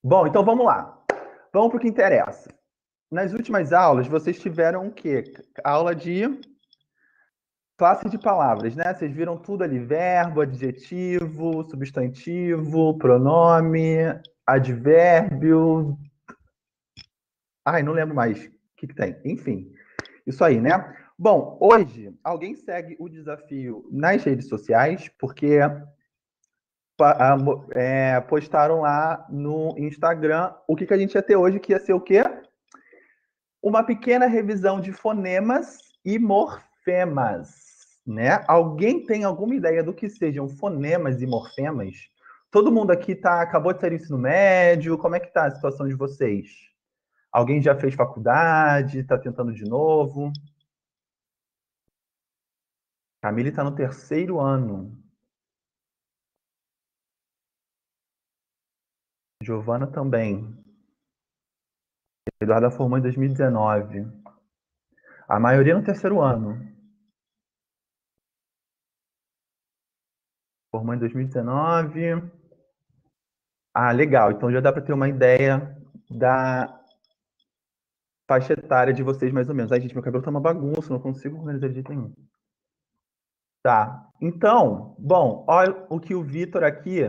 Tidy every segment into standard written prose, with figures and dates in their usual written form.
Bom, então vamos lá. Vamos para o que interessa. Nas últimas aulas, vocês tiveram o quê? Aula de classe de palavras, né? Vocês viram tudo ali: verbo, adjetivo, substantivo, pronome, advérbio. Ai, não lembro mais o que tem. Enfim, isso aí, né? Bom, hoje, alguém segue o desafio nas redes sociais, porque postaram lá no Instagram o que a gente ia ter hoje, que ia ser o quê? Uma pequena revisão de fonemas e morfemas, né? Alguém tem alguma ideia do que sejam fonemas e morfemas? Todo mundo aqui acabou de sair do ensino médio, como é que tá a situação de vocês? Alguém já fez faculdade, está tentando de novo? Camille está no terceiro ano. Giovana também. Eduarda formou em 2019. A maioria no terceiro ano. Formou em 2019. Ah, legal. Então já dá para ter uma ideia da faixa etária de vocês, mais ou menos. Ai, gente, meu cabelo tá uma bagunça, não consigo organizar de jeito nenhum. Tá. Então, bom, olha o que o Vitor aqui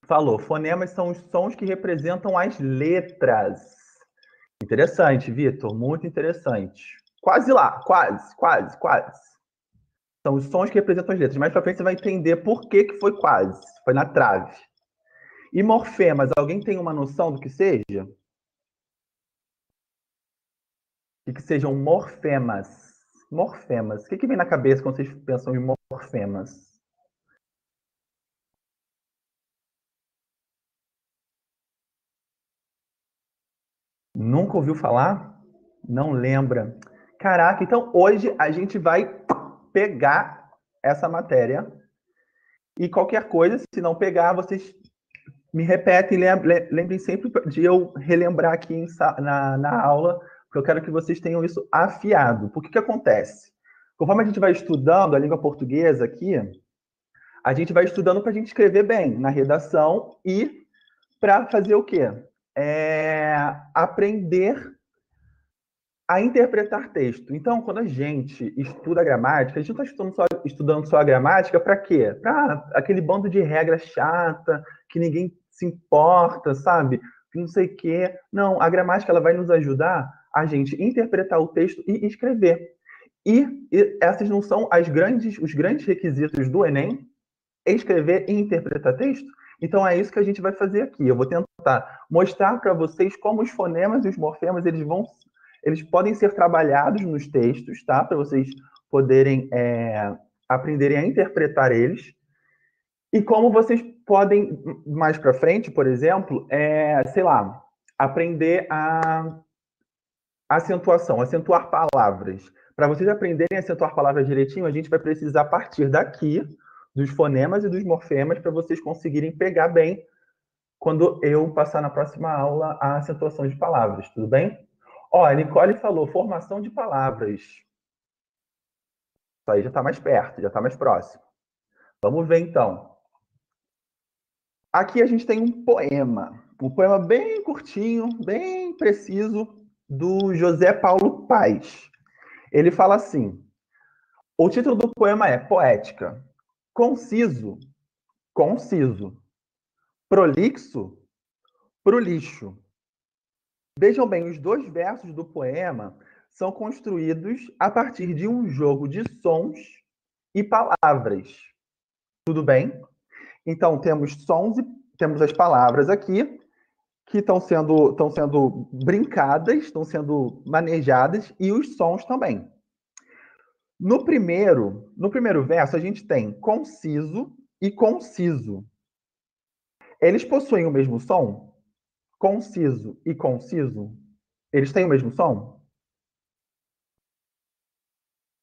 falou. Fonemas são os sons que representam as letras. Interessante, Vitor, muito interessante. Quase lá, quase, quase, quase. São os sons que representam as letras. Mais pra frente você vai entender por que foi quase. Foi na trave. E morfemas, alguém tem uma noção do que seja? O que sejam morfemas? Morfemas. O que vem na cabeça quando vocês pensam em morfemas? Nunca ouviu falar? Não lembra? Caraca, então hoje a gente vai pegar essa matéria e qualquer coisa, se não pegar, vocês me repetem, lembrem sempre de eu relembrar aqui na aula, porque eu quero que vocês tenham isso afiado. Por que acontece? Conforme a gente vai estudando a língua portuguesa aqui, a gente vai estudando para a gente escrever bem na redação e para fazer o quê? Aprender a interpretar texto. Então, quando a gente estuda a gramática, a gente não está estudando só a gramática para quê? Para aquele bando de regra chata, que ninguém se importa, sabe? Que não sei o quê. Não, a gramática ela vai nos ajudar a gente interpretar o texto e escrever. E essas não são os grandes requisitos do Enem? Escrever e interpretar texto? Então é isso que a gente vai fazer aqui. Eu vou tentar mostrar para vocês como os fonemas e os morfemas eles podem ser trabalhados nos textos, tá? Para vocês poderem aprenderem a interpretar eles. E como vocês podem, mais para frente, por exemplo, sei lá, aprender a acentuação, acentuar palavras. Para vocês aprenderem a acentuar palavras direitinho, a gente vai precisar partir daqui, dos fonemas e dos morfemas, para vocês conseguirem pegar bem quando eu passar na próxima aula a acentuação de palavras, tudo bem? Ó, a Nicole falou formação de palavras. Isso aí já está mais perto, já está mais próximo. Vamos ver, então. Aqui a gente tem um poema bem curtinho, bem preciso, do José Paulo Paes. Ele fala assim, o título do poema é Poética. Conciso, conciso. Prolixo, pro lixo. Vejam bem, os dois versos do poema são construídos a partir de um jogo de sons e palavras. Tudo bem? Então, temos sons e temos as palavras aqui que estão sendo brincadas, estão sendo manejadas, e os sons também. No primeiro verso, a gente tem conciso e conciso. Eles possuem o mesmo som? Conciso e conciso? Eles têm o mesmo som?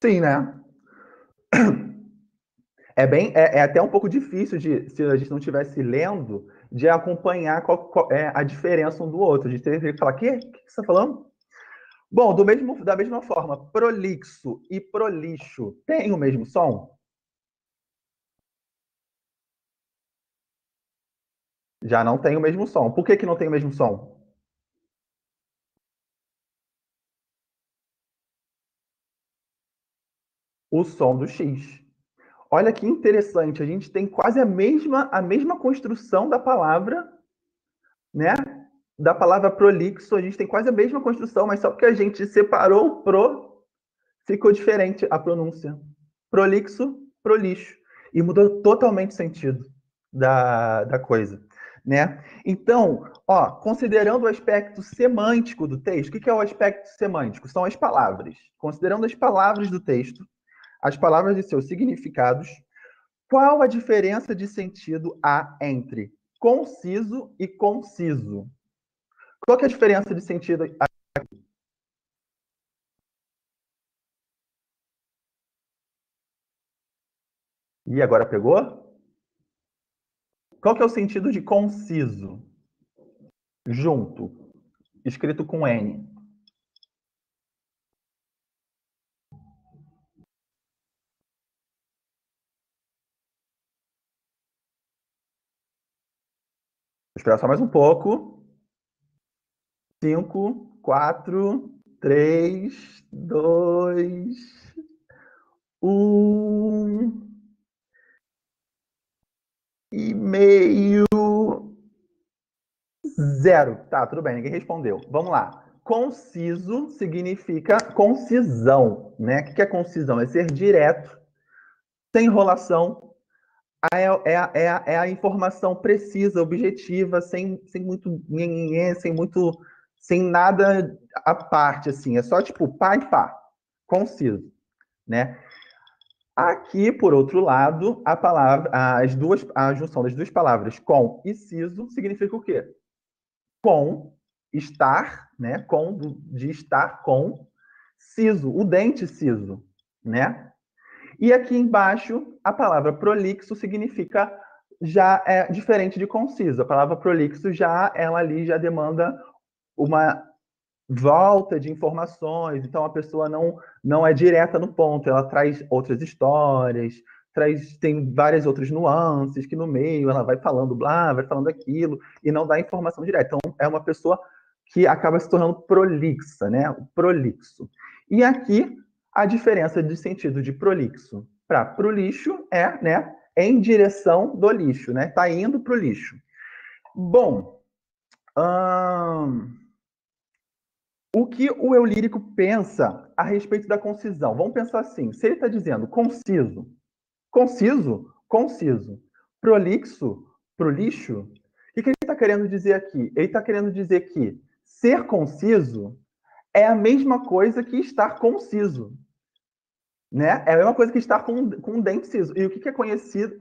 Sim, né? É até um pouco difícil se a gente não estivesse lendo, de acompanhar qual é a diferença um do outro. A gente teria que falar, o que você está falando? Bom, da mesma forma, prolixo e prolixo têm o mesmo som? Já não tem o mesmo som. Por que não tem o mesmo som? O som do X. Olha que interessante, a gente tem quase a mesma construção da palavra, né? Da palavra prolixo, a gente tem quase a mesma construção, mas só porque a gente separou o pro, ficou diferente a pronúncia. Prolixo, prolixo. E mudou totalmente o sentido da coisa, né? Então, ó, considerando o aspecto semântico do texto, o que é o aspecto semântico? São as palavras. Considerando as palavras do texto, as palavras e seus significados, qual a diferença de sentido há entre conciso e conciso? Qual que é a diferença de sentido? E agora pegou? Qual que é o sentido de conciso? Junto, escrito com N. Vou esperar só mais um pouco. 5, 4, 3, 2, 1 e meio. Zero. Tá, tudo bem, ninguém respondeu. Vamos lá. Conciso significa concisão, né? O que é concisão? É ser direto, sem enrolação. É a informação precisa, objetiva, sem muito nhenhenhê, sem nada à parte, assim. É só tipo pá e pá. Conciso, né? Aqui, por outro lado, a palavra, a junção das duas palavras com e ciso significa o quê? Com, estar, né? Com, de estar com, siso, o dente siso, né? E aqui embaixo, a palavra prolixo significa já é diferente de conciso. A palavra prolixo ela ali já demanda uma volta de informações, então a pessoa não é direta no ponto, ela traz outras histórias, tem várias outras nuances que no meio ela vai falando blá, vai falando aquilo, e não dá informação direta. Então é uma pessoa que acaba se tornando prolixa, né? O prolixo. E aqui a diferença de sentido de prolixo para pro lixo é, né, em direção do lixo, né? Tá indo pro lixo. Bom, o que o eu lírico pensa a respeito da concisão? Vamos pensar assim: se ele está dizendo conciso, conciso, conciso, prolixo, prolixo, o que ele está querendo dizer aqui? Ele está querendo dizer que ser conciso é a mesma coisa que estar conciso, né? É a mesma coisa que estar com um dente ciso. E o que é conhecido,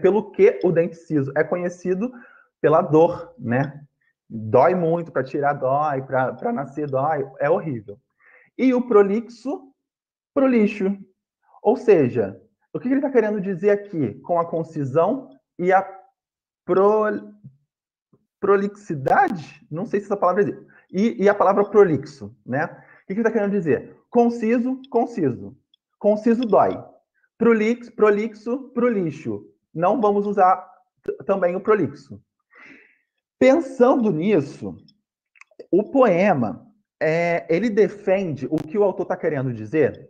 pelo que o dente ciso é conhecido pela dor, né? Dói muito, para tirar dói, para nascer dói, é horrível. E o prolixo, prolixo. Ou seja, o que ele está querendo dizer aqui com a concisão e a pro, prolixidade? Não sei se essa palavra existe. E a palavra prolixo, né? O que ele está querendo dizer? Conciso, conciso. Conciso dói. Prolixo, prolixo. Não vamos usar também o prolixo. Pensando nisso, o poema, ele defende o que o autor está querendo dizer.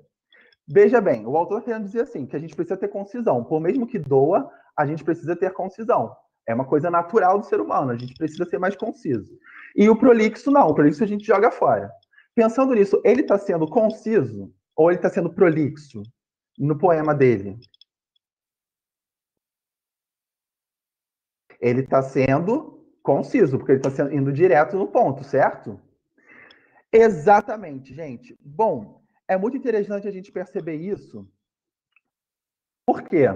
Veja bem, o autor está querendo dizer assim, que a gente precisa ter concisão. Por mesmo que doa, a gente precisa ter concisão. É uma coisa natural do ser humano, a gente precisa ser mais conciso. E o prolixo não, o prolixo a gente joga fora. Pensando nisso, ele está sendo conciso ou ele está sendo prolixo no poema dele? Ele está sendo conciso, porque ele está indo direto no ponto, certo? Exatamente, gente. Bom, é muito interessante a gente perceber isso, porque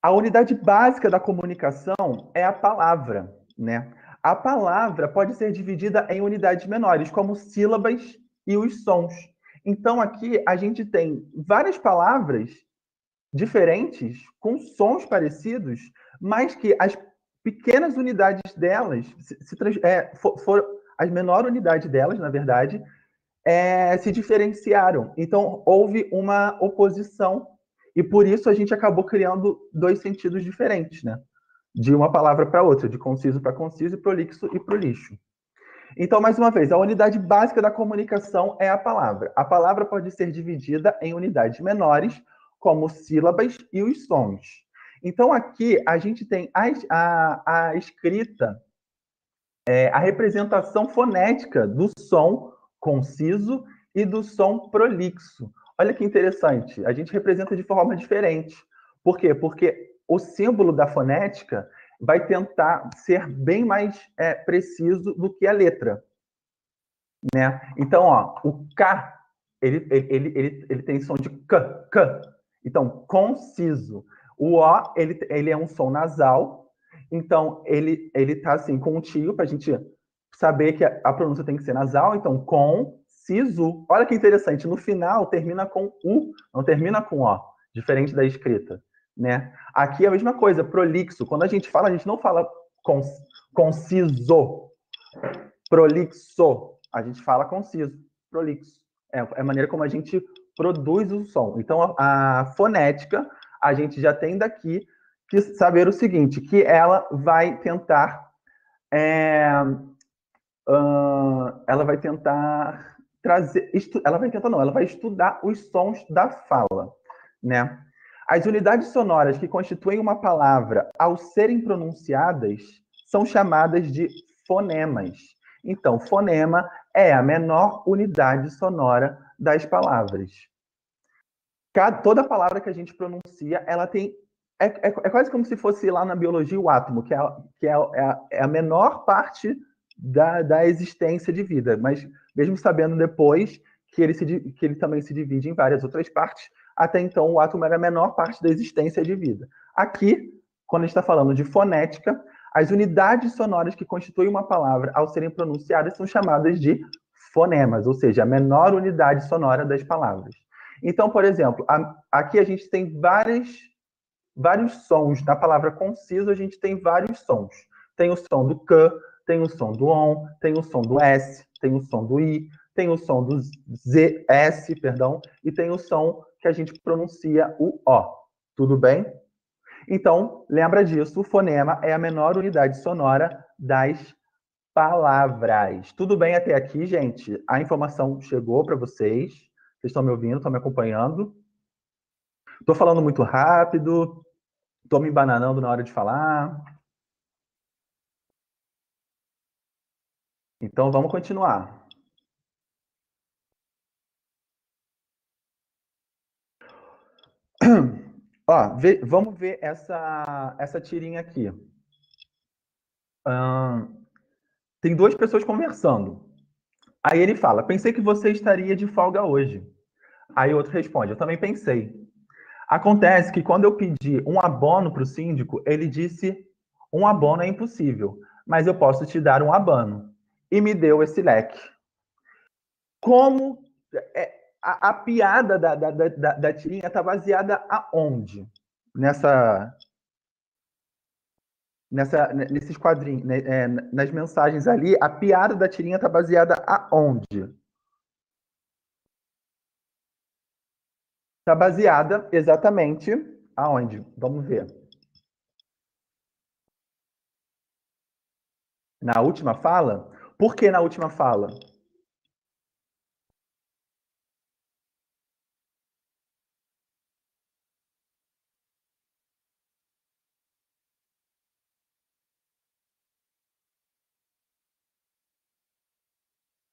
a unidade básica da comunicação é a palavra, né? A palavra pode ser dividida em unidades menores, como sílabas e os sons. Então, aqui a gente tem várias palavras diferentes, com sons parecidos, mas que as pequenas unidades delas, as menor unidade delas, na verdade, se diferenciaram. Então, houve uma oposição, e por isso a gente acabou criando dois sentidos diferentes, né? de uma palavra para outra, de conciso para conciso, e prolixo e prolixo. Então, mais uma vez, a unidade básica da comunicação é a palavra. A palavra pode ser dividida em unidades menores, como sílabas e os sons. Então, aqui a gente tem a escrita, a representação fonética do som conciso e do som prolixo. Olha que interessante, a gente representa de forma diferente. Por quê? Porque o símbolo da fonética vai tentar ser bem mais preciso do que a letra, né? Então, ó, o K, ele tem som de K. Então, conciso. O O, ele é um som nasal, então ele tá assim, contínuo, para a gente saber que a pronúncia tem que ser nasal, então conciso. Olha que interessante, no final termina com U, não termina com O, diferente da escrita, né? Aqui é a mesma coisa, prolixo. Quando a gente fala, a gente não fala conciso, prolixo. A gente fala conciso, prolixo. É a maneira como a gente produz o som. Então, a fonética, a gente já tem daqui que saber o seguinte, que ela vai tentar ela vai tentar trazer, ela vai tentar não, ela vai estudar os sons da fala, né? As unidades sonoras que constituem uma palavra, ao serem pronunciadas, são chamadas de fonemas. Então, fonema é a menor unidade sonora das palavras. Toda palavra que a gente pronuncia, ela tem é quase como se fosse lá na biologia o átomo, que é a menor parte da existência de vida, mas mesmo sabendo depois que ele também se divide em várias outras partes, até então o átomo era a menor parte da existência de vida. Aqui, quando a gente está falando de fonética, as unidades sonoras que constituem uma palavra, ao serem pronunciadas, são chamadas de fonemas, ou seja, a menor unidade sonora das palavras. Então, por exemplo, aqui a gente tem vários sons. Na palavra conciso, a gente tem vários sons. Tem o som do K, tem o som do ON, tem o som do S, tem o som do I, tem o som do Z, S, perdão, e tem o som que a gente pronuncia o O. Tudo bem? Então, lembra disso, o fonema é a menor unidade sonora das palavras. Tudo bem até aqui, gente? A informação chegou para vocês? Vocês estão me ouvindo? Estão me acompanhando? Estou falando muito rápido? Estou me embananando na hora de falar? Então, vamos continuar. Ó, vamos ver essa tirinha aqui. Tem duas pessoas conversando. Aí ele fala, pensei que você estaria de folga hoje. Aí o outro responde, eu também pensei. Acontece que quando eu pedi um abono para o síndico, ele disse, um abono é impossível, mas eu posso te dar um abano. E me deu esse leque. Como a piada da tirinha está baseada aonde? Nesses quadrinhos, né, nas mensagens ali, a piada da tirinha está baseada aonde? Está baseada exatamente aonde? Vamos ver. Na última fala? Por que na última fala?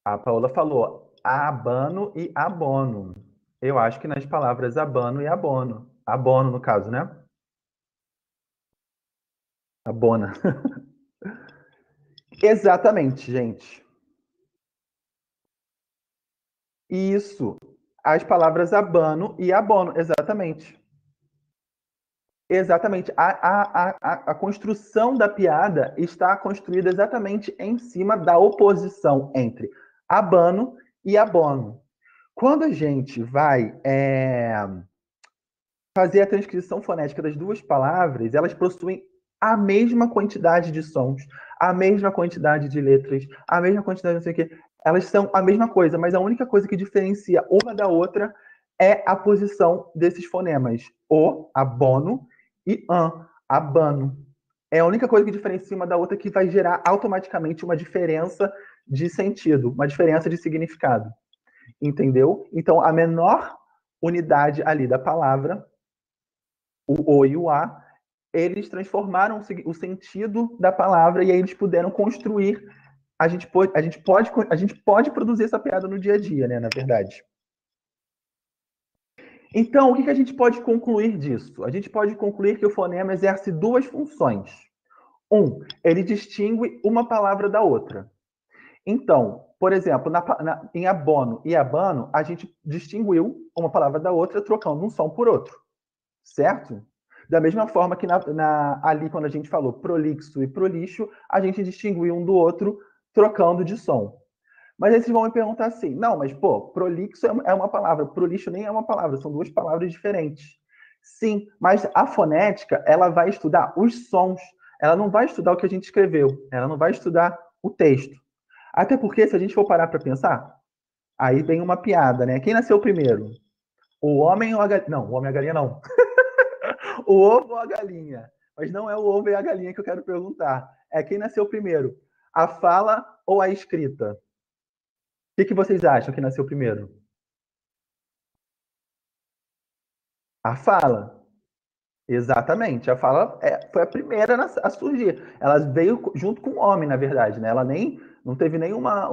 A Paola falou abano e abono. Eu acho que nas palavras abano e abono. Abono, no caso, né? Abona. Exatamente, gente. Isso. As palavras abano e abono. Exatamente. Exatamente. A construção da piada está construída exatamente em cima da oposição entre abano e abono. Quando a gente vai fazer a transcrição fonética das duas palavras, elas possuem a mesma quantidade de sons, a mesma quantidade de letras, a mesma quantidade de não sei o quê. Elas são a mesma coisa, mas a única coisa que diferencia uma da outra é a posição desses fonemas. O, abono, e an, abano. É a única coisa que diferencia uma da outra que vai gerar automaticamente uma diferença de sentido, uma diferença de significado. Entendeu? Então, a menor unidade ali da palavra, o e o a, eles transformaram o sentido da palavra e aí eles puderam construir. A gente pode produzir essa piada no dia a dia, né? Na verdade. Então, o que a gente pode concluir disso? A gente pode concluir que o fonema exerce duas funções. Ele distingue uma palavra da outra. Então, por exemplo, em abono e abano, a gente distinguiu uma palavra da outra trocando um som por outro, certo? Da mesma forma que ali, quando a gente falou prolixo e prolixo, a gente distinguiu um do outro trocando de som. Mas aí vocês vão me perguntar assim, não, mas pô, prolixo é uma palavra, prolixo nem é uma palavra, são duas palavras diferentes. Sim, mas a fonética, ela vai estudar os sons, ela não vai estudar o que a gente escreveu, ela não vai estudar o texto. Até porque, se a gente for parar para pensar, aí vem uma piada, né? Quem nasceu primeiro? O homem ou a galinha? Não, o homem e a galinha não. O ovo ou a galinha? Mas não é o ovo e a galinha que eu quero perguntar. É quem nasceu primeiro? A fala ou a escrita? O que vocês acham que nasceu primeiro? A fala. Exatamente. A fala foi a primeira a surgir. Ela veio junto com o homem, na verdade, né? Ela nem não teve nenhuma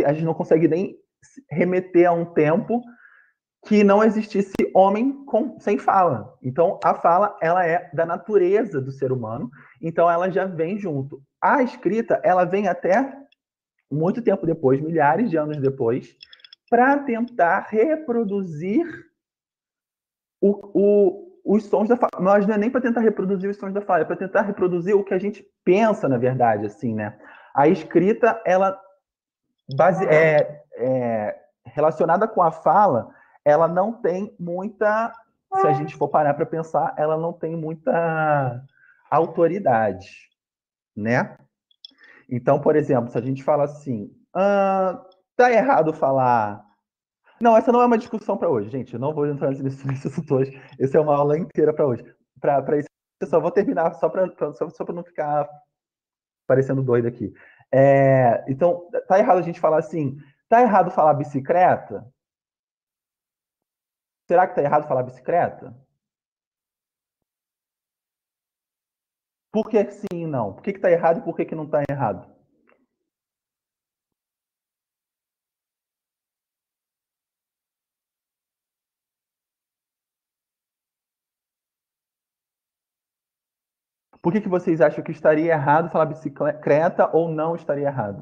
a gente não consegue nem remeter a um tempo que não existisse homem sem fala. Então, a fala, ela é da natureza do ser humano, então ela já vem junto. A escrita, ela vem até muito tempo depois, milhares de anos depois, para tentar reproduzir os sons da fala. Mas não é nem para tentar reproduzir os sons da fala, é para tentar reproduzir o que a gente pensa, na verdade, assim, né? A escrita, ela relacionada com a fala, ela não tem muita, se a gente for parar para pensar, ela não tem muita autoridade, né? Então, por exemplo, se a gente fala assim, tá errado falar. Não, essa não é uma discussão para hoje, gente. Eu não vou entrar nesse assunto hoje. Essa é uma aula inteira para hoje. Para isso, eu só vou terminar só para não ficar parecendo doido aqui. Então, tá errado a gente falar assim, tá errado falar bicicleta? Será que tá errado falar bicicleta? Por que sim e não? Por que tá errado e por que não tá errado? Por que vocês acham que estaria errado falar bicicleta ou não estaria errado?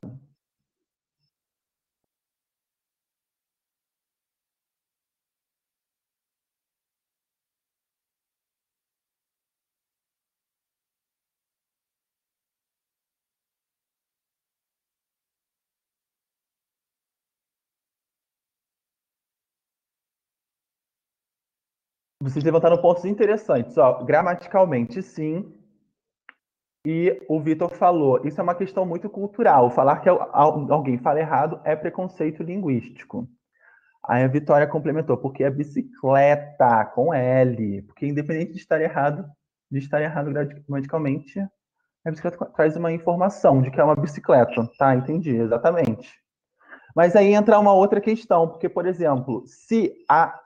Vocês levantaram pontos interessantes. Ó, gramaticalmente, sim. E o Vitor falou, isso é uma questão muito cultural. Falar que alguém fala errado é preconceito linguístico. Aí a Vitória complementou, porque é bicicleta com L. Porque independente de estar errado gramaticalmente, a bicicleta traz uma informação de que é uma bicicleta. Tá, entendi, exatamente. Mas aí entra uma outra questão, porque, por exemplo, se a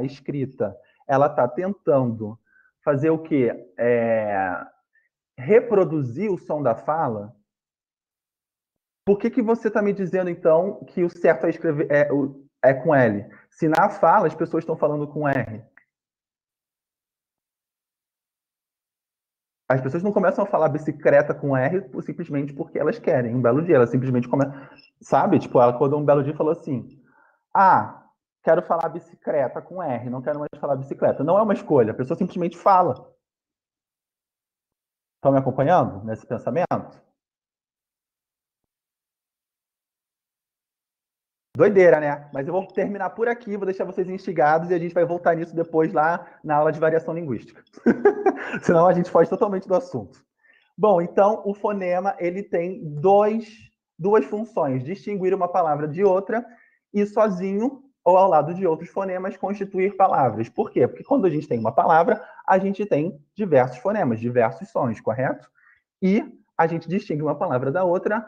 escrita ela está tentando fazer o quê? Reproduzir o som da fala, por que você está me dizendo, então, que o certo é escrever é com L? Se na fala as pessoas estão falando com R. As pessoas não começam a falar bicicleta com R simplesmente porque elas querem. Um belo dia, elas simplesmente começam. Sabe? Tipo, ela acordou um belo dia e falou assim: quero falar bicicleta com R, não quero mais falar bicicleta. Não é uma escolha, a pessoa simplesmente fala. Estão me acompanhando nesse pensamento? Doideira, né? Mas eu vou terminar por aqui, vou deixar vocês instigados e a gente vai voltar nisso depois lá na aula de variação linguística. Senão a gente foge totalmente do assunto. Bom, então o fonema ele tem duas funções: distinguir uma palavra de outra e sozinho ou ao lado de outros fonemas constituir palavras. Por quê? Porque quando a gente tem uma palavra, a gente tem diversos fonemas, diversos sons, correto? E a gente distingue uma palavra da outra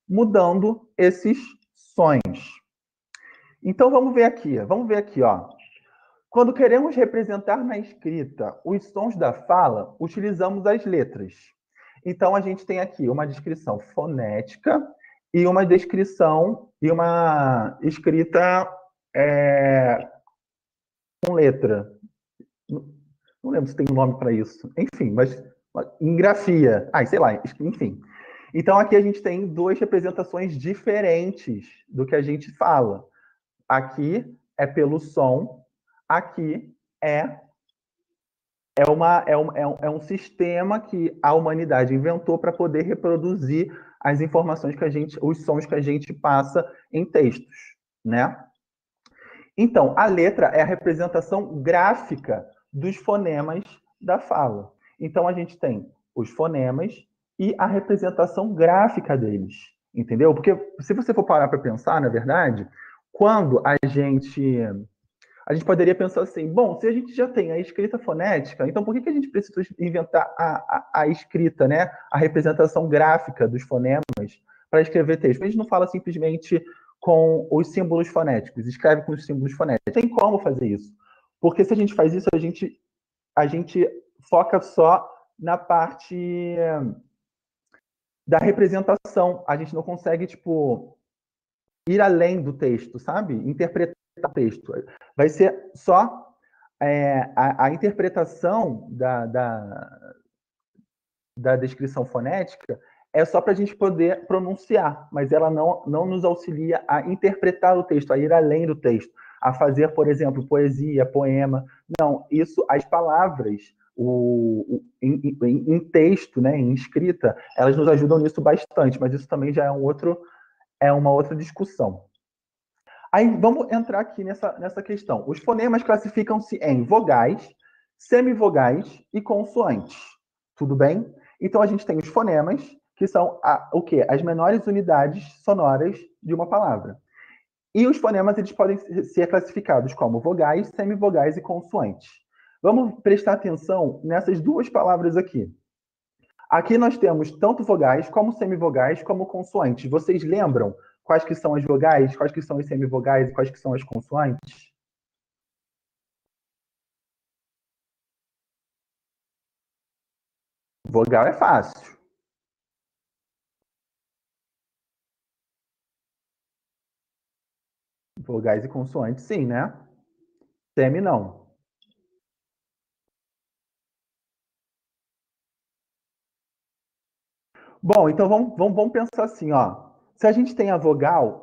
mudando esses sons. Então vamos ver aqui, ó. Quando queremos representar na escrita os sons da fala, utilizamos as letras. Então a gente tem aqui uma descrição fonética e uma descrição e uma escrita com letra. Não lembro se tem um nome para isso. Enfim, mas em grafia. Sei lá, enfim. Então aqui a gente tem duas representações diferentes do que a gente fala. Aqui é pelo som, aqui é um sistema que a humanidade inventou para poder reproduzir as informações que os sons que a gente passa em textos, né? Então, a letra é a representação gráfica dos fonemas da fala. Então, a gente tem os fonemas e a representação gráfica deles, entendeu? Porque se você for parar para pensar, na verdade, quando a gente poderia pensar assim, bom, se a gente já tem a escrita fonética, então por que a gente precisa inventar a escrita, né? A representação gráfica dos fonemas para escrever texto? A gente não fala simplesmente com os símbolos fonéticos, escreve com os símbolos fonéticos. Tem como fazer isso? Porque se a gente faz isso, a gente foca só na parte da representação. A gente não consegue, tipo, ir além do texto, sabe? Interpretar o texto. Vai ser só a interpretação da descrição fonética é só para a gente poder pronunciar, mas ela não nos auxilia a interpretar o texto, a ir além do texto, a fazer, por exemplo, poesia, poema. Não, isso, as palavras em texto, né, em escrita, elas nos ajudam nisso bastante, mas isso também já é uma outra discussão. Aí vamos entrar aqui nessa questão. Os fonemas classificam-se em vogais, semivogais e consoantes. Tudo bem? Então a gente tem os fonemas, que são o quê? As menores unidades sonoras de uma palavra. E os fonemas eles podem ser classificados como vogais, semivogais e consoantes. Vamos prestar atenção nessas duas palavras aqui. Aqui nós temos tanto vogais, como semivogais, como consoantes. Vocês lembram quais que são as vogais, quais que são as semivogais e quais que são as consoantes? Vogal é fácil. Vogais e consoantes, sim, né? Semi, não. Bom, então vamos pensar assim, ó. Se a gente tem a vogal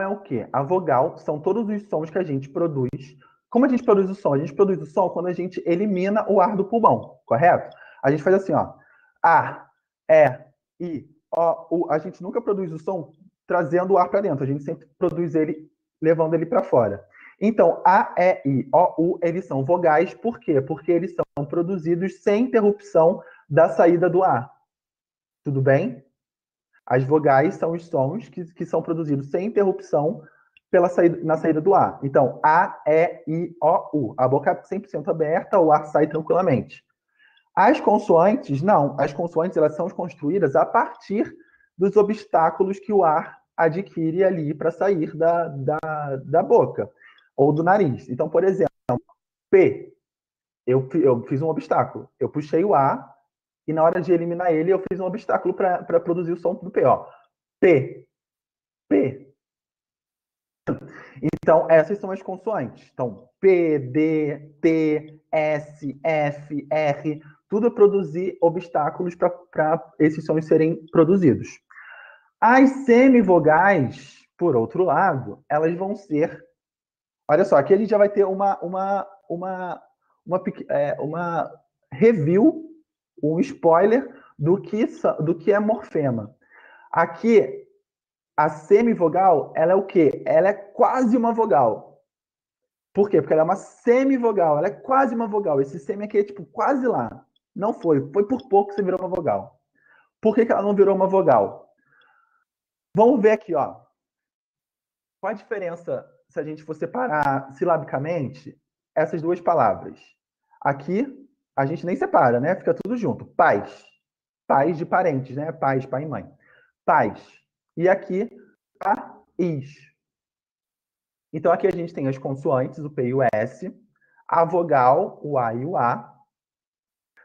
é o quê? A vogal são todos os sons que a gente produz. Como a gente produz o som? A gente produz o som quando a gente elimina o ar do pulmão, correto? A gente faz assim, ó. A, E, O. A gente nunca produz o som trazendo o ar para dentro. A gente sempre produz ele levando ele para fora. Então, A, I, U, eles são vogais. Por quê? Porque eles são produzidos sem interrupção da saída do ar. Tudo bem? As vogais são os sons que são produzidos sem interrupção na saída do ar. Então, A, I, U. A boca é 100% aberta, o ar sai tranquilamente. As consoantes, não. As consoantes elas são construídas a partir dos obstáculos que o ar adquire ali para sair da boca ou do nariz. Então, por exemplo, P. Eu fiz um obstáculo. Eu puxei o ar e na hora de eliminar ele, eu fiz um obstáculo para produzir o som do P. Ó. P. P. Então, essas são as consoantes. Então, P, D, T, S, F, R, tudo é produzir obstáculos para esses sons serem produzidos. As semivogais, por outro lado, elas vão ser... Olha só, aqui a gente já vai ter uma review, um spoiler do que é morfema. Aqui, a semivogal, ela é o quê? Ela é quase uma vogal. Por quê? Porque ela é uma semivogal, ela é quase uma vogal. Esse semi aqui é tipo quase lá. Não foi. Foi por pouco que você virou uma vogal. Por que ela não virou uma vogal? Vamos ver aqui, ó. Qual a diferença se a gente for separar silabicamente, essas duas palavras. Aqui, a gente nem separa, né? Fica tudo junto. Pais. Pais de parentes, né? Pais, pai e mãe. Pais. E aqui, país. Então, aqui a gente tem as consoantes, o P e o S, a vogal, o A e o A,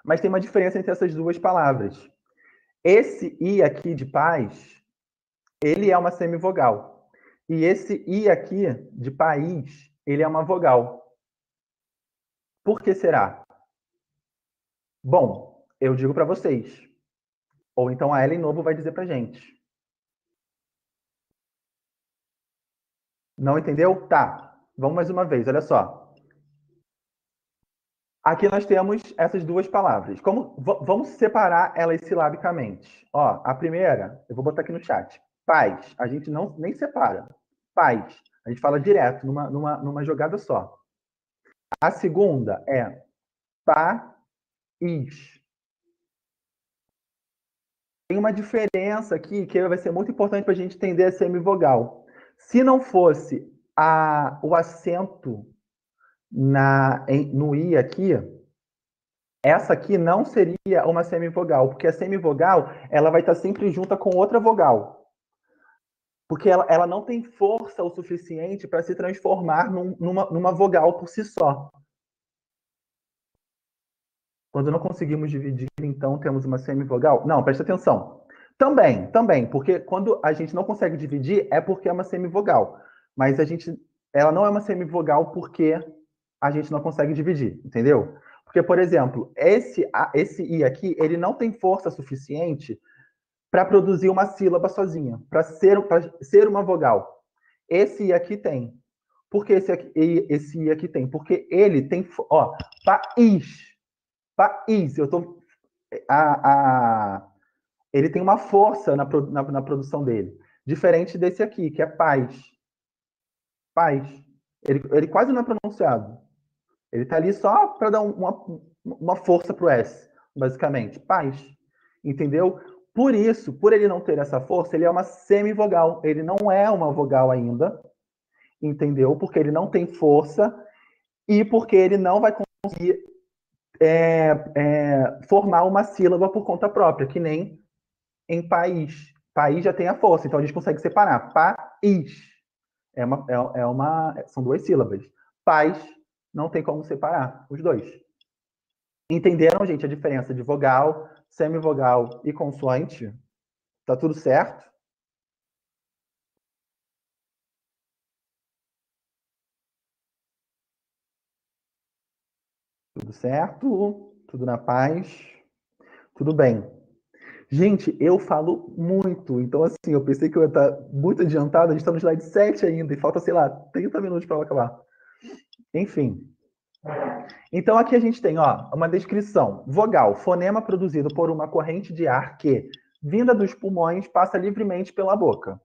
mas tem uma diferença entre essas duas palavras. Esse I aqui de pais, ele é uma semivogal. E esse I aqui de país, ele é uma vogal. Por que será? Bom, eu digo para vocês. Ou então a Ellen Novo vai dizer para gente. Não entendeu? Tá. Vamos mais uma vez, olha só. Aqui nós temos essas duas palavras. Vamos separar elas silabicamente. Ó, a primeira, eu vou botar aqui no chat. Paz. A gente não nem separa. Paz. A gente fala direto, numa jogada só. A segunda é país. Tem uma diferença aqui que vai ser muito importante para a gente entender a semivogal. Se não fosse o acento no I aqui, essa aqui não seria uma semivogal, porque a semivogal ela vai estar sempre junta com outra vogal. Porque ela não tem força o suficiente para se transformar numa vogal por si só. Quando não conseguimos dividir, então temos uma semivogal? Não, presta atenção. Também, porque quando a gente não consegue dividir é porque é uma semivogal. Mas ela não é uma semivogal porque a gente não consegue dividir, entendeu? Porque, por exemplo, esse I aqui, ele não tem força suficiente para produzir uma sílaba sozinha, para ser uma vogal. Esse I aqui tem. Por que esse I aqui tem? Porque ele tem, ó, país. Ele tem uma força na produção dele. Diferente desse aqui, que é paz. Ele quase não é pronunciado. Ele está ali só para dar uma força para o S, basicamente. Paz. Entendeu? Por isso, por ele não ter essa força, ele é uma semivogal. Ele não é uma vogal ainda. Entendeu? Porque ele não tem força e porque ele não vai conseguir formar uma sílaba por conta própria, que nem em país. País já tem a força, então a gente consegue separar. País. São duas sílabas. Paz, não tem como separar os dois. Entenderam, gente, a diferença de vogal, semivogal e consoante? Tá tudo certo? Tudo certo? Tudo na paz? Tudo bem. Gente, eu falo muito, então assim, eu pensei que eu ia estar muito adiantado, a gente está no slide 7 ainda, e falta, sei lá, 30 minutos para ela acabar. Enfim. Então aqui a gente tem, ó, uma descrição. Vogal, fonema produzido por uma corrente de ar que, vinda dos pulmões, passa livremente pela boca.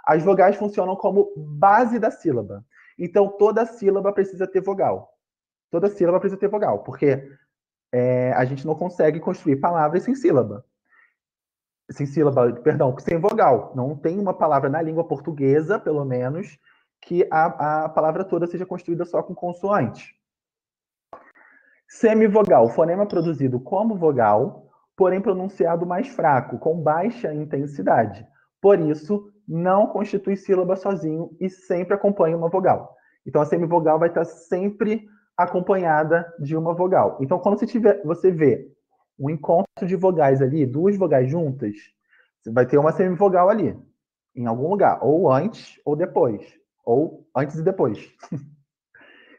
As vogais funcionam como base da sílaba. Então toda sílaba precisa ter vogal. Toda sílaba precisa ter vogal, porque a gente não consegue construir palavras sem sílaba. Sem vogal. Não tem uma palavra na língua portuguesa, pelo menos, que a palavra toda seja construída só com consoante. Semivogal, fonema produzido como vogal, porém pronunciado mais fraco, com baixa intensidade. Por isso, não constitui sílaba sozinho e sempre acompanha uma vogal. Então, a semivogal vai estar sempre acompanhada de uma vogal. Então, quando você vê um encontro de vogais ali, duas vogais juntas, você vai ter uma semivogal ali, em algum lugar, ou antes ou depois, ou antes e depois.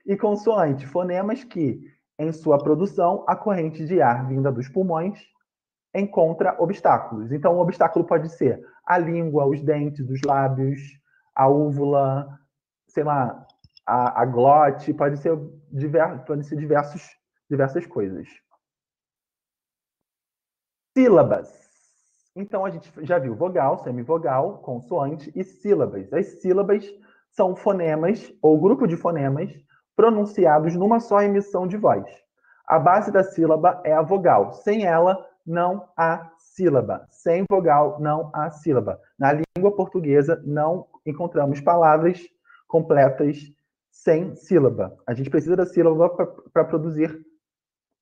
E consoante, fonemas que, em sua produção, a corrente de ar vinda dos pulmões encontra obstáculos. Então, o obstáculo pode ser a língua, os dentes, os lábios, a úvula, sei lá, a glote, pode ser diversas coisas. Sílabas. Então, a gente já viu vogal, semivogal, consoante e sílabas. As sílabas são fonemas, ou grupo de fonemas, pronunciados numa só emissão de voz. A base da sílaba é a vogal. Sem ela, não há sílaba. Sem vogal, não há sílaba. Na língua portuguesa, não encontramos palavras completas sem sílaba. A gente precisa da sílaba para produzir.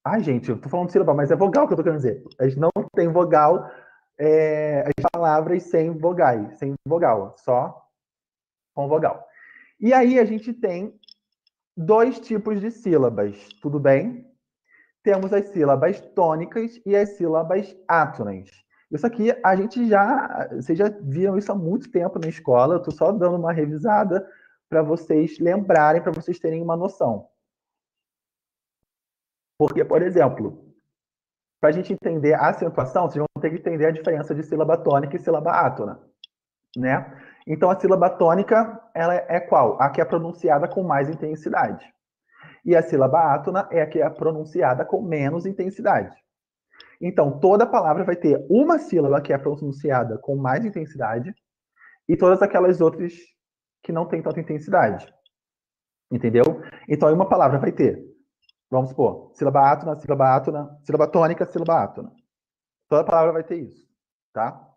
Ai, gente, eu tô falando sílaba, mas é vogal que eu tô querendo dizer. A gente não tem vogal, as palavras sem vogais, sem vogal, só com vogal. E aí a gente tem dois tipos de sílabas, tudo bem? Temos as sílabas tônicas e as sílabas átonas. Isso aqui vocês já viram isso há muito tempo na escola, eu estou só dando uma revisada para vocês lembrarem, para vocês terem uma noção. Porque, por exemplo, para a gente entender a acentuação, vocês vão ter que entender a diferença de sílaba tônica e sílaba átona, né? Então, a sílaba tônica, ela é qual? A que é pronunciada com mais intensidade. E a sílaba átona é a que é pronunciada com menos intensidade. Então, toda palavra vai ter uma sílaba que é pronunciada com mais intensidade e todas aquelas outras que não têm tanta intensidade. Entendeu? Então, uma palavra vai ter, vamos supor, sílaba átona, sílaba tônica, sílaba átona. Toda palavra vai ter isso, tá?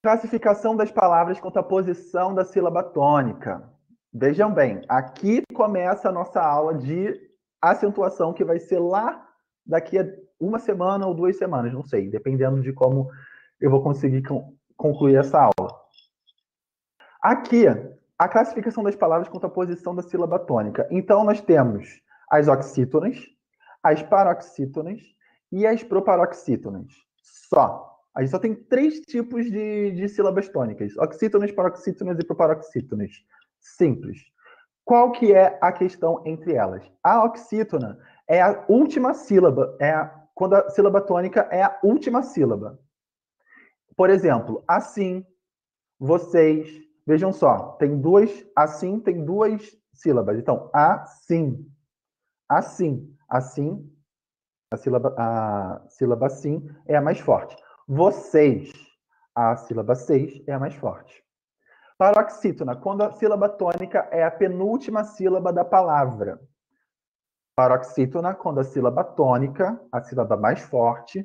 Classificação das palavras quanto à posição da sílaba tônica. Vejam bem, aqui começa a nossa aula de acentuação, que vai ser lá daqui a uma semana ou 2 semanas, não sei, dependendo de como eu vou conseguir concluir essa aula. Aqui, a classificação das palavras quanto à posição da sílaba tônica. Então, nós temos as oxítonas, as paroxítonas e as proparoxítonas. Só. A gente só tem 3 tipos de sílabas tônicas: oxítonas, paroxítonas e proparoxítonas. Simples. Qual que é a questão entre elas? A oxítona é a última sílaba, quando a sílaba tônica é a última sílaba. Por exemplo, assim, vocês. Vejam só, assim tem 2 sílabas. Então, assim, assim, assim, a sílaba assim é a mais forte. Vocês, a sílaba 6 é a mais forte. Paroxítona, quando a sílaba tônica é a penúltima sílaba da palavra. Paroxítona, quando a sílaba tônica, a sílaba mais forte,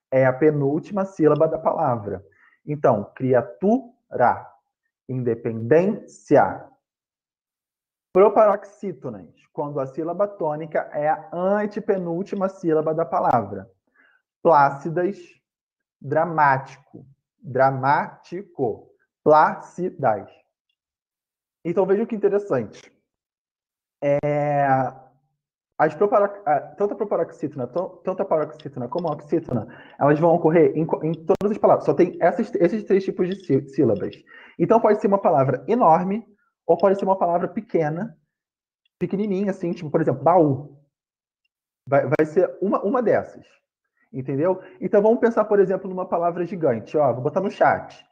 é a penúltima sílaba da palavra. Então, criatura, independência. Proparoxítonas, quando a sílaba tônica é a antepenúltima sílaba da palavra. Plácidas, dramático, dramático, plácidas. Então, veja que interessante. Tanto a proparoxítona, tanto a paroxítona como a oxítona, elas vão ocorrer em todas as palavras. Só tem esses 3 tipos de sílabas. Então, pode ser uma palavra enorme ou pode ser uma palavra pequena, pequenininha, assim, tipo, por exemplo, baú. Vai ser uma dessas. Entendeu? Então, vamos pensar, por exemplo, numa palavra gigante. Ó, vou botar no chat.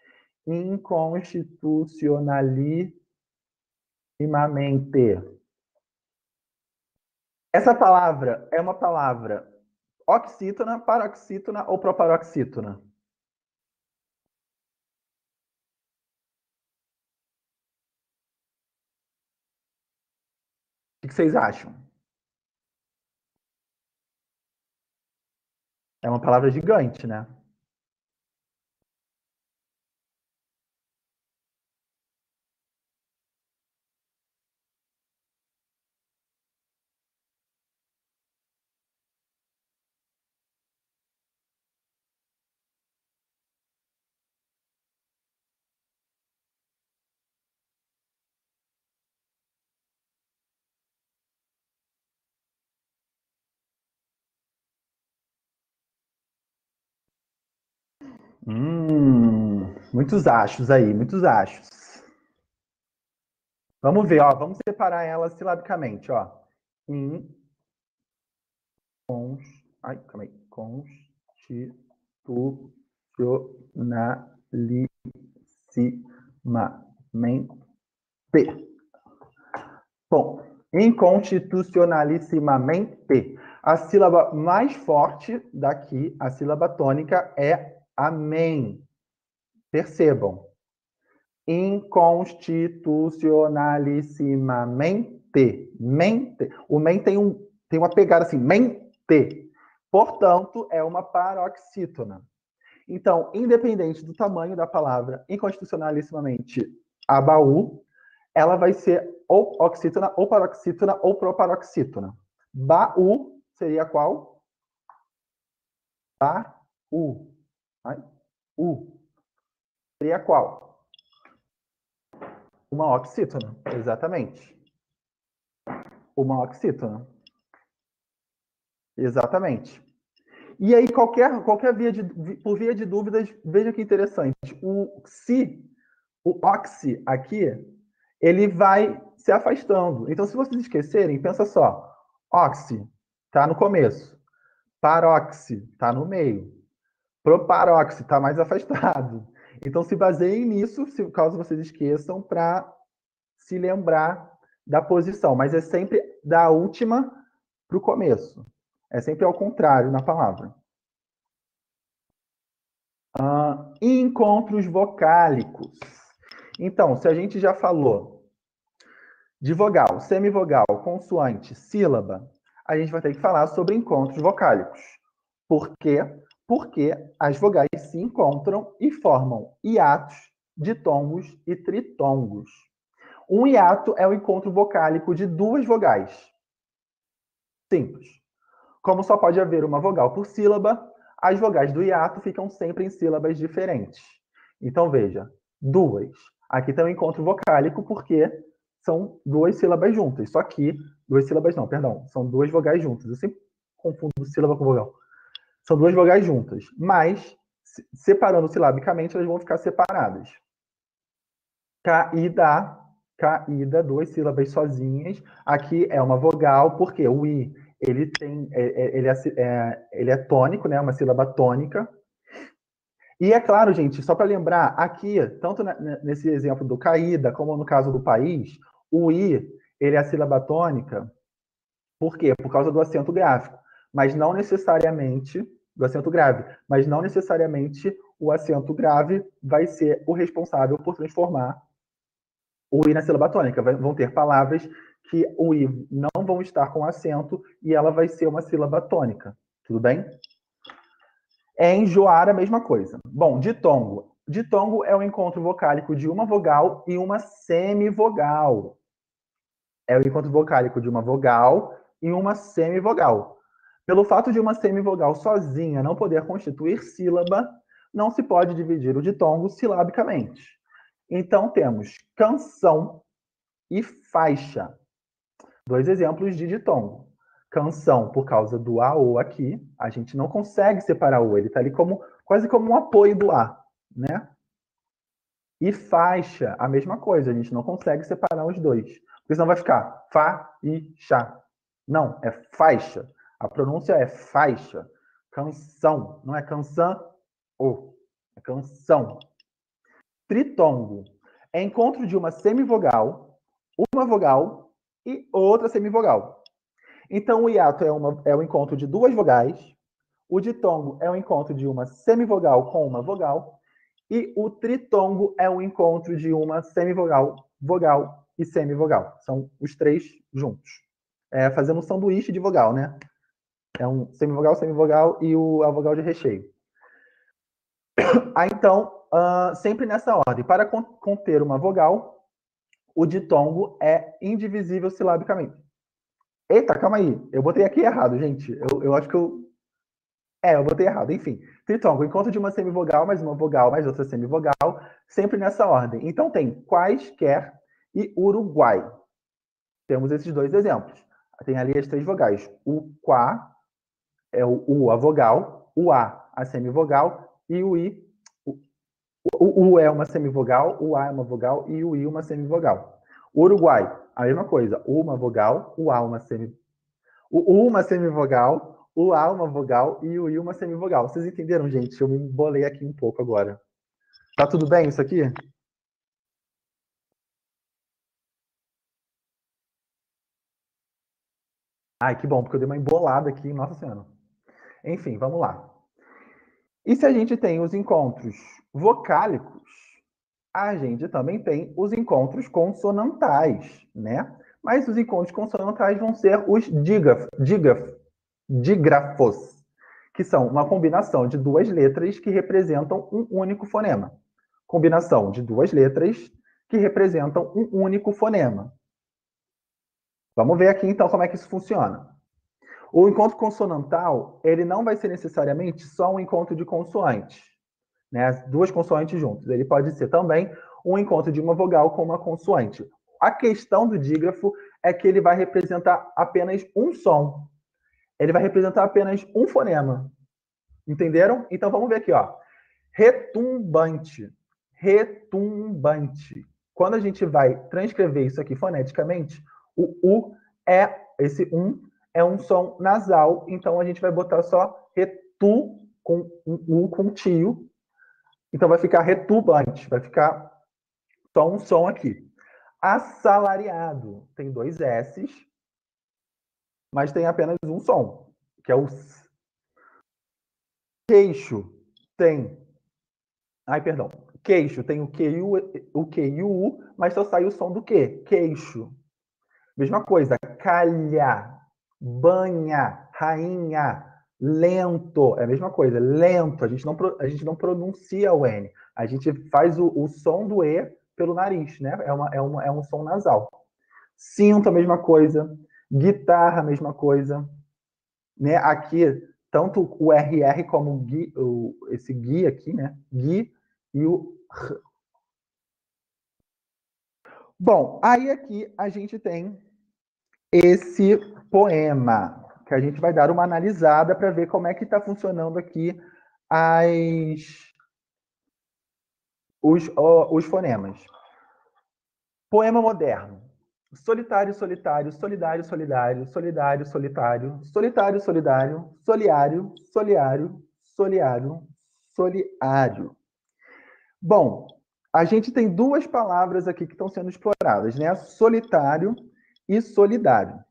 Inconstitucionalissimamente. Essa palavra é uma palavra oxítona, paroxítona ou proparoxítona? O que vocês acham? É uma palavra gigante, né? Muitos achos aí, muitos achos. Vamos ver, ó, vamos separar elas silabicamente, ó. Ai, calma aí. Constitucionalissimamente. Bom, inconstitucionalissimamente. A sílaba mais forte daqui, a sílaba tônica, é amém. Percebam. Inconstitucionalissimamente. Mente. O men tem uma pegada assim, mente. Portanto, é uma paroxítona. Então, independente do tamanho da palavra, inconstitucionalissimamente, abaú, ela vai ser ou oxítona, ou paroxítona, ou proparoxítona. Ba-U seria qual? Ba-U. U. Seria qual? Uma oxítona, exatamente. Uma oxítona. Exatamente. E aí, qualquer por via de dúvidas, veja que interessante. O oxi aqui, ele vai se afastando. Então, se vocês esquecerem, pensa só. Oxi está no começo. Paróxi está no meio. Proparóxi está mais afastado. Então, se baseiem nisso, caso vocês esqueçam, para se lembrar da posição. Mas é sempre da última para o começo. É sempre ao contrário na palavra. Encontros vocálicos. Então, se a gente já falou de vogal, semivogal, consoante, sílaba, a gente vai ter que falar sobre encontros vocálicos. Por quê? Porque as vogais se encontram e formam hiatos, ditongos e tritongos. Um hiato é o encontro vocálico de duas vogais. Simples. Como só pode haver uma vogal por sílaba, as vogais do hiato ficam sempre em sílabas diferentes. Então, veja, duas. Aqui tem um encontro vocálico porque são duas sílabas juntas. Só que, duas sílabas não, perdão, são duas vogais juntas. Eu sempre confundo sílaba com vogal. São duas vogais juntas, mas, separando silabicamente, elas vão ficar separadas. Caída, caída, duas sílabas sozinhas. Aqui é uma vogal, porque o I ele é tônico, né? Uma sílaba tônica. E é claro, gente, só para lembrar, aqui, tanto nesse exemplo do caída, como no caso do país, o I, ele é a sílaba tônica. Por quê? Por causa do acento gráfico. Mas não necessariamente, do acento grave, mas não necessariamente o acento grave vai ser o responsável por transformar o I na sílaba tônica. Vão ter palavras que o I não vão estar com acento e ela vai ser uma sílaba tônica. Tudo bem? Enjoar a mesma coisa. Bom, ditongo. Ditongo é o encontro vocálico de uma vogal e uma semivogal. É o encontro vocálico de uma vogal e uma semivogal. Pelo fato de uma semivogal sozinha não poder constituir sílaba, não se pode dividir o ditongo silabicamente. Então temos canção e faixa. Dois exemplos de ditongo. Canção, por causa do A ou aqui, a gente não consegue separar o. Ele está ali quase como um apoio do A, né? E faixa, a mesma coisa, a gente não consegue separar os dois. Porque senão vai ficar fa e chá. Não, é faixa. A pronúncia é faixa. Canção, não é canção, é canção. Tritongo é encontro de uma semivogal, uma vogal e outra semivogal. Então, o hiato é o encontro de duas vogais, o ditongo é o encontro de uma semivogal com uma vogal, e o tritongo é o encontro de uma semivogal, vogal e semivogal. São os três juntos. Fazendo um sanduíche de vogal, né? É um semivogal, semivogal e a vogal de recheio. Então, sempre nessa ordem. Para conter uma vogal, o ditongo é indivisível silabicamente. Eita, calma aí. Eu botei aqui errado, gente. Eu acho que eu botei errado. Enfim, tritongo, encontro de uma semivogal, mais uma vogal, mais outra semivogal, sempre nessa ordem. Então tem quaisquer e Uruguai. Temos esses dois exemplos. Tem ali as três vogais. O quá é o U, a vogal, o a semivogal, e o I. O U é uma semivogal, o A é uma vogal e o I uma semivogal. Uruguai, a mesma coisa. U uma vogal, o A uma semivogal. O U uma semivogal, o A uma vogal e o I uma semivogal. Vocês entenderam, gente? Eu me embolei aqui um pouco agora. Tá tudo bem isso aqui? Ai, que bom, porque eu dei uma embolada aqui, nossa senhora. Enfim, vamos lá. E se a gente tem os encontros vocálicos, a gente também tem os encontros consonantais, né? Mas os encontros consonantais vão ser os dígrafos, que são uma combinação de duas letras que representam um único fonema. Combinação de duas letras que representam um único fonema. Vamos ver aqui, então, como é que isso funciona. O encontro consonantal, ele não vai ser necessariamente só um encontro de consoantes, né? Duas consoantes juntas. Ele pode ser também um encontro de uma vogal com uma consoante. A questão do dígrafo é que ele vai representar apenas um som. Ele vai representar apenas um fonema. Entenderam? Então vamos ver aqui, ó. Retumbante. Retumbante. Quando a gente vai transcrever isso aqui foneticamente, o U é, esse é um som nasal, então a gente vai botar só retu com um U com tio. Então vai ficar retumbante, vai ficar só um som aqui. Assalariado tem dois S's, mas tem apenas um som, que é o S. Queixo tem. Ai, perdão. Queixo tem o Q e o U, mas só sai o som do Q. Queixo. Mesma coisa. Calha, banha, rainha, lento. É a mesma coisa. Lento. A gente não pronuncia o N. A gente faz o som do E pelo nariz, né? É um som nasal. Cinto, a mesma coisa. Guitarra, a mesma coisa. Né? Aqui, tanto o RR como esse gui aqui, né? Gui e o R. Bom, aí aqui a gente tem esse poema, que a gente vai dar uma analisada para ver como é que está funcionando aqui os fonemas. Poema moderno. Solitário, solitário, solidário, solidário, solidário, solitário, solitário, solidário, soliário, soliário, soliário, soliário. Bom, a gente tem duas palavras aqui que estão sendo exploradas, né? Solitário e solidário.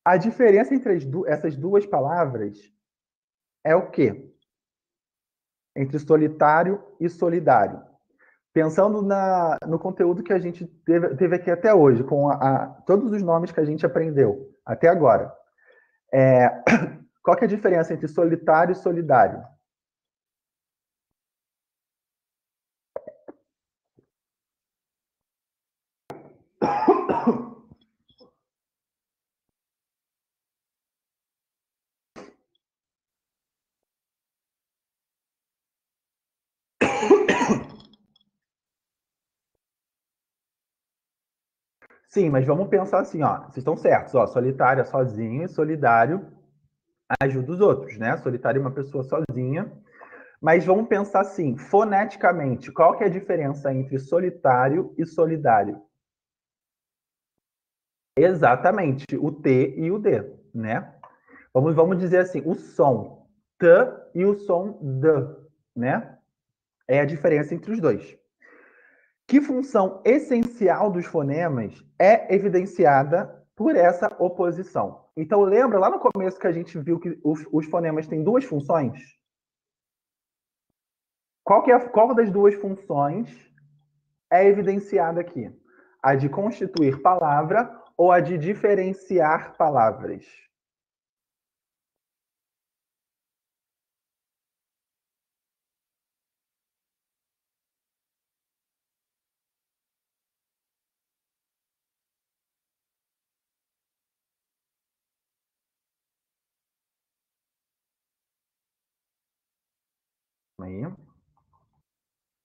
A diferença entre essas duas palavras é o quê? Entre solitário e solidário. Pensando no conteúdo que a gente teve aqui até hoje, com todos os nomes que a gente aprendeu até agora. Qual que é a diferença entre solitário e solidário? Sim, mas vamos pensar assim, ó. Vocês estão certos, ó. Solitário é sozinho e solidário ajuda os outros, né? Solitário é uma pessoa sozinha. Mas vamos pensar assim, foneticamente, qual que é a diferença entre solitário e solidário? Exatamente, o T e o D, né? Vamos dizer assim, o som T e o som D, né? É a diferença entre os dois. Que função essencial dos fonemas é evidenciada por essa oposição? Então, lembra lá no começo que a gente viu que os fonemas têm duas funções? Qual das duas funções é evidenciada aqui? A de constituir palavra ou a de diferenciar palavras? Aí.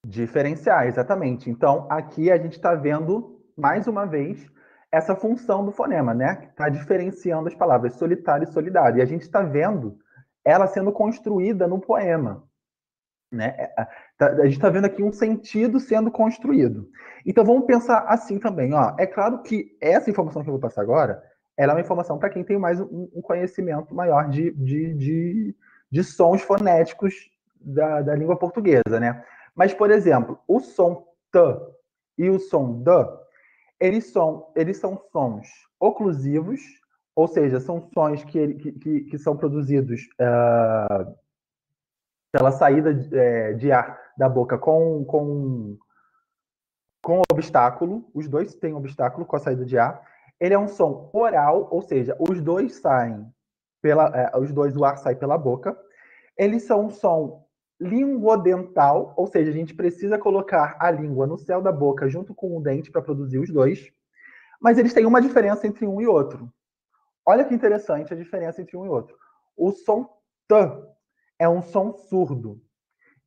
Diferenciar, exatamente. Então, aqui a gente está vendo, mais uma vez, essa função do fonema, né? Que está diferenciando as palavras solitário e solidário. E a gente está vendo ela sendo construída no poema. Né? A gente está vendo aqui um sentido sendo construído. Então, vamos pensar assim também. Ó. É claro que essa informação que eu vou passar agora, ela é uma informação para quem tem mais um conhecimento maior de sons fonéticos da língua portuguesa, né? Mas, por exemplo, o som T e o som D, eles são sons oclusivos, ou seja, são sons que são produzidos pela saída de ar da boca com obstáculo. Os dois têm obstáculo com a saída de ar. Ele é um som oral, ou seja, os dois saem o ar sai pela boca. Eles são um som linguodental, ou seja, a gente precisa colocar a língua no céu da boca junto com o dente para produzir os dois, mas eles têm uma diferença entre um e outro. Olha que interessante a diferença entre um e outro. O som T é um som surdo,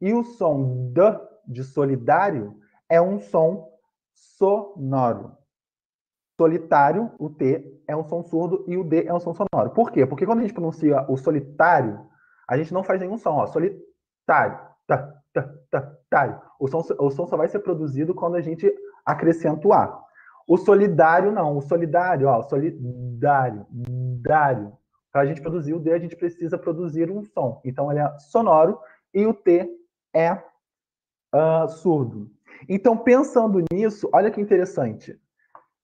e o som D de solidário é um som sonoro. Solitário, o T, é um som surdo e o D é um som sonoro. Por quê? Porque quando a gente pronuncia o solitário, a gente não faz nenhum som. Ó, solitário, tário. O som só vai ser produzido quando a gente acrescenta o A. O solidário, não. O solidário, ó, solidário, dário. Para a gente produzir o D, a gente precisa produzir um som. Então, ele é sonoro e o T é surdo. Então, pensando nisso, olha que interessante.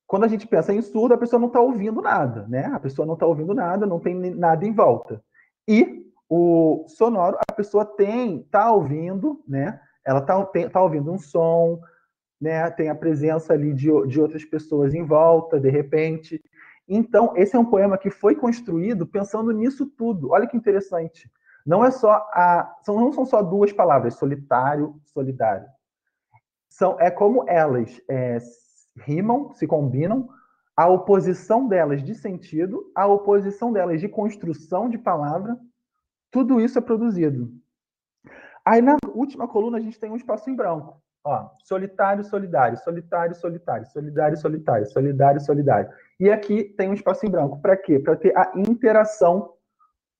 Quando a gente pensa em surdo, a pessoa não está ouvindo nada, né? A pessoa não está ouvindo nada, não tem nada em volta. E o sonoro, a pessoa está ouvindo, né? Ela tá ouvindo um som, né? Tem a presença ali de outras pessoas em volta, de repente. Então, esse é um poema que foi construído pensando nisso tudo. Olha que interessante. Não não são só duas palavras, solitário, solidário. É como elas rimam, se combinam, a oposição delas de sentido, a oposição delas de construção de palavra, tudo isso é produzido. Aí na última coluna a gente tem um espaço em branco. Ó, solitário, solidário, solitário, solitário, solidário, solitário, solidário, solidário. E aqui tem um espaço em branco. Para quê? Para ter a interação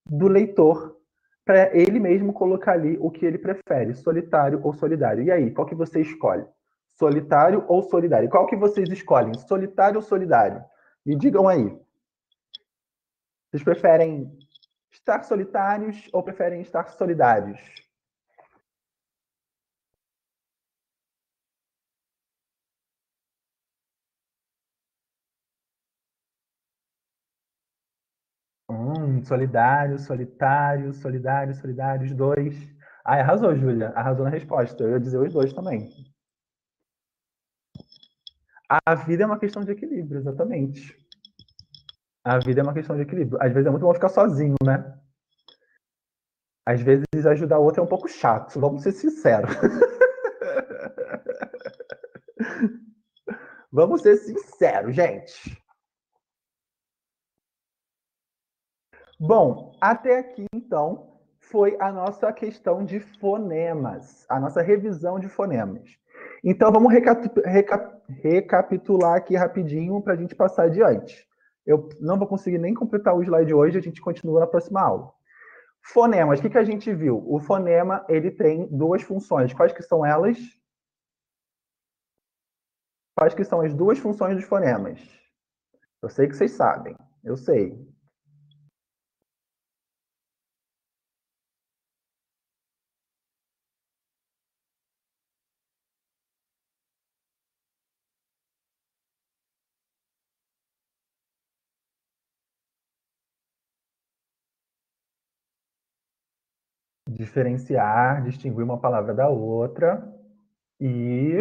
do leitor, para ele mesmo colocar ali o que ele prefere, solitário ou solidário. E aí, qual que você escolhe? Solitário ou solidário? Qual que vocês escolhem? Solitário ou solidário? Me digam aí. Vocês preferem estar solitários ou preferem estar solidários? Solidário, solitário, solidário, solidários, dois. Ah, arrasou, Júlia. Arrasou na resposta. Eu ia dizer os dois também. A vida é uma questão de equilíbrio, exatamente. A vida é uma questão de equilíbrio. Às vezes é muito bom ficar sozinho, né? Às vezes ajudar o outro é um pouco chato, vamos ser sinceros. Vamos ser sinceros, gente. Bom, até aqui, então, foi a nossa questão de fonemas, a nossa revisão de fonemas. Então, vamos recapitular aqui rapidinho para a gente passar adiante. Eu não vou conseguir nem completar o slide hoje, a gente continua na próxima aula. Fonemas, o que a gente viu? O fonema, ele tem duas funções. Quais que são elas? Quais que são as duas funções dos fonemas? Eu sei que vocês sabem, eu sei. Diferenciar, distinguir uma palavra da outra e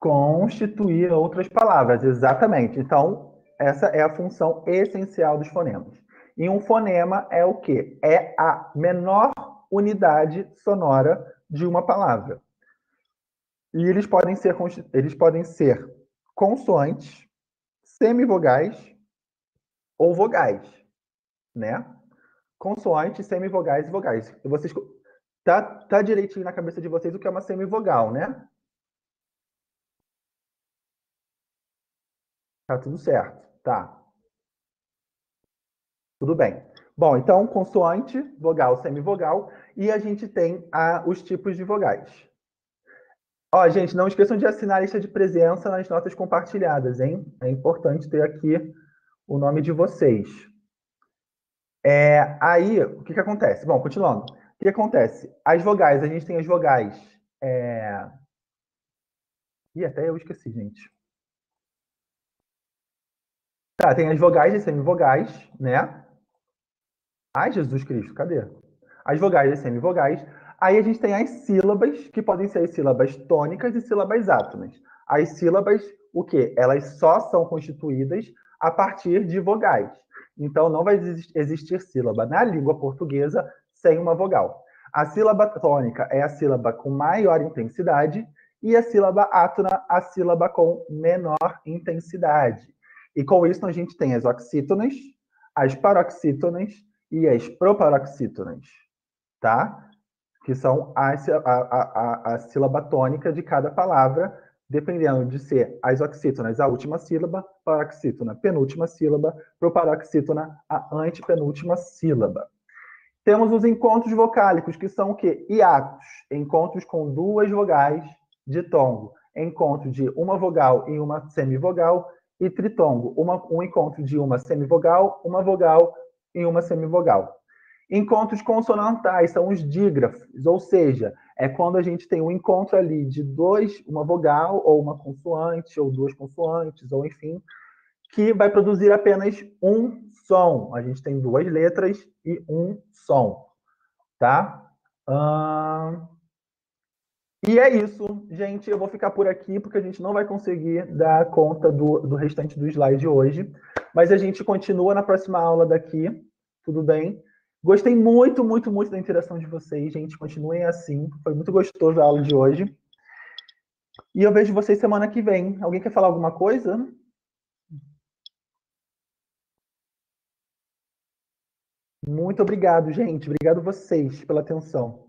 constituir outras palavras, exatamente. Então, essa é a função essencial dos fonemas. E um fonema é o quê? É a menor unidade sonora de uma palavra. E eles podem ser consoantes, semivogais ou vogais, né? Consoantes, semivogais e vogais. E vocês tá direitinho na cabeça de vocês o que é uma semivogal, né? Tá tudo certo. Tá. Tudo bem. Bom, então, consoante, vogal, semivogal, e a gente tem os tipos de vogais. Ó, gente, não esqueçam de assinar a lista de presença nas notas compartilhadas, hein? É importante ter aqui o nome de vocês. Aí, o que acontece? Bom, continuando. O que acontece? As vogais, a gente tem as vogais. Ih, até eu esqueci, gente. Tá, tem as vogais e semivogais, né? Ai, Jesus Cristo, cadê? As vogais e semivogais. Aí a gente tem as sílabas, que podem ser as sílabas tônicas e sílabas átonas. As sílabas, o quê? Elas só são constituídas a partir de vogais. Então, não vai existir sílaba na língua portuguesa sem uma vogal. A sílaba tônica é a sílaba com maior intensidade e a sílaba átona, a sílaba com menor intensidade. E com isso, a gente tem as oxítonas, as paroxítonas e as proparoxítonas, tá? Que são a sílaba tônica de cada palavra, dependendo de ser as oxítonas a última sílaba, paroxítona penúltima sílaba, proparoxítona a antepenúltima sílaba. Temos os encontros vocálicos, que são o quê? Hiatos, encontros com duas vogais de tongo, encontro de uma vogal e uma semivogal, e tritongo, um encontro de uma semivogal, uma vogal e uma semivogal. Encontros consonantais são os dígrafos, ou seja, é quando a gente tem um encontro ali de uma vogal ou uma consoante, ou duas consoantes, ou enfim, que vai produzir apenas um som. A gente tem duas letras e um som, tá? E é isso, gente. Eu vou ficar por aqui porque a gente não vai conseguir dar conta do restante do slide hoje. Mas a gente continua na próxima aula daqui, tudo bem? Gostei muito, muito, muito da interação de vocês, gente. Continuem assim. Foi muito gostoso a aula de hoje. E eu vejo vocês semana que vem. Alguém quer falar alguma coisa? Muito obrigado, gente. Obrigado vocês pela atenção.